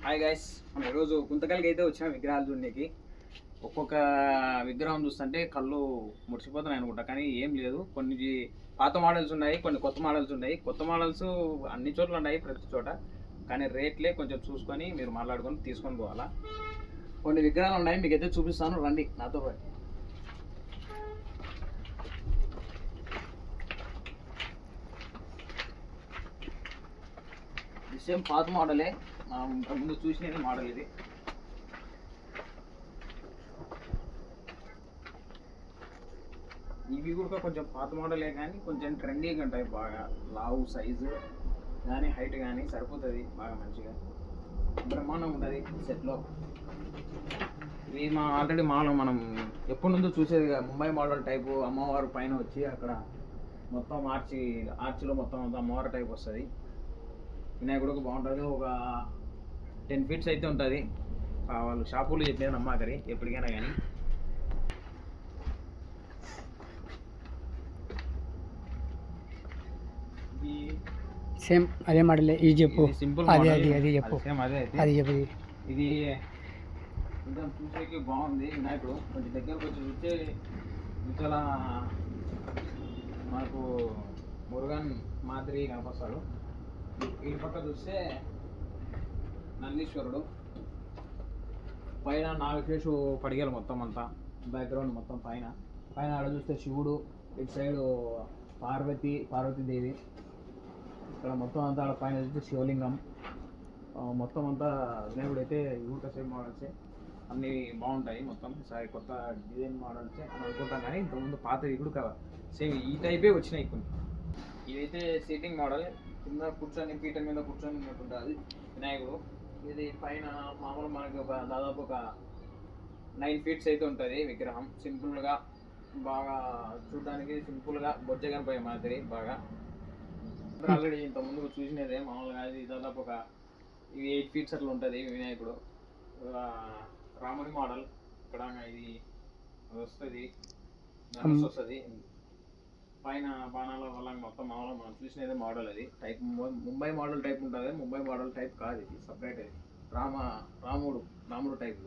Hi guys, మనం ఈరోజు గుంతకల్కి అయితే వచ్చాం విగ్రహాలు చూడడానికి. ఒక్కొక్క విగ్రహం చూస్తుంటే కళ్ళు మురిసిపోతున్నాయి అనుకుంటా, కానీ ఏం లేదు. కొన్ని పాత మోడల్స్ ఉన్నాయి, కొన్ని కొత్త మోడల్స్ ఉన్నాయి. కొత్త మోడల్స్ అన్ని చోట్ల ఉన్నాయి, ప్రతి చోట. కానీ రేట్లే కొంచెం చూసుకొని మీరు మాట్లాడుకొని తీసుకొని పోవాలా. కొన్ని విగ్రహాలు ఉన్నాయి, మీకు అయితే చూపిస్తాను, రండి నాతో పాటు. సేమ్ పాత మోడలే, మనం ముందు చూసిన మోడల్ ఇది. ఇవి కూడా కొంచెం పాత మోడలే, కానీ కొంచెం ట్రెండీగా ఉంటాయి. బాగా లావు సైజు కానీ హైట్ కానీ సరిపోతుంది, బాగా మంచిగా బ్రహ్మాండం ఉంటుంది సెట్లో. ఇది ఆల్రెడీ మనం ఎప్పటి నుంచో చూసేది ముంబై మోడల్ టైపు. అమ్మవారు పైన వచ్చి అక్కడ మొత్తం ఆర్చిలో మొత్తం అమ్మవారి టైప్ వస్తుంది. వినాయకుడికి బాగుంటుంది. ఒక 10 feet అయితే ఉంటుంది. వాళ్ళు షాపులు చెప్పినది నమ్మాకరి ఎప్పటికైనా కానీ. సేమ్ అదే మోడల్. ఇది చెప్పు. సింపుల్ అది చెప్పు. సేమ్ అదే అది చెప్పు. ఇది కొంచెం చూసేకి బాగుంది. వినాయకుడు కొంచెం దగ్గరకు వచ్చి చూస్తే చాలా మనకు మురుగన్ మాదిరి కనిపిస్తాడు. ఈ పక్క చూస్తే నందీశ్వరుడు, పైన నాగశేషు పడిగలు మొత్తం అంతా బ్యాక్గ్రౌండ్ మొత్తం పైన ఆడ చూస్తే శివుడు, ఇటు సైడ్ పార్వతీదేవి. ఇక్కడ మొత్తం అంతా ఆడ పైన చూస్తే శివలింగం. మొత్తం అంతా వినాయకుడు అయితే ఊరిక సేమ్ మోడల్సే, అన్నీ బాగుంటాయి. మొత్తం ఈసారి కొత్త డిజైన్ మోడల్సే అని అనుకుంటాం, కానీ ఇంతకుముందు పాతవి కూడా సేమ్ ఈ టైపే వచ్చినాయి కొన్ని. ఇదైతే సీటింగ్ మోడల్, కింద కూర్చొని పీఠ మీద కూర్చొని ఉన్నట్టుంటుంది వినాయకుడు. ఇది పైన మామూలు మనకి దాదాపు ఒక 9 feet అయితే ఉంటుంది విగ్రహం. సింపుల్గా బాగా చూడడానికి, సింపుల్గా బొజ్జగనిపోయే మాదిరి బాగా. ఆల్రెడీ ఇంత ముందు చూసినదే మామూలుగా. ఇది దాదాపు ఒక 8 feet అట్లా ఉంటుంది వినాయకుడు. రాముడి మోడల్ ఇక్కడ ఇది వస్తుంది, ధనుసు వస్తుంది. పైన బాణాల వల్ల మొత్తం మామూలుగా మనం చూసినదే మోడల్. అది టైప్ ముంబై మోడల్ టైప్ ఉంటుంది. ముంబై మోడల్ టైప్ కాదు, ఇది సపరేట్. అది రాముడు టైప్.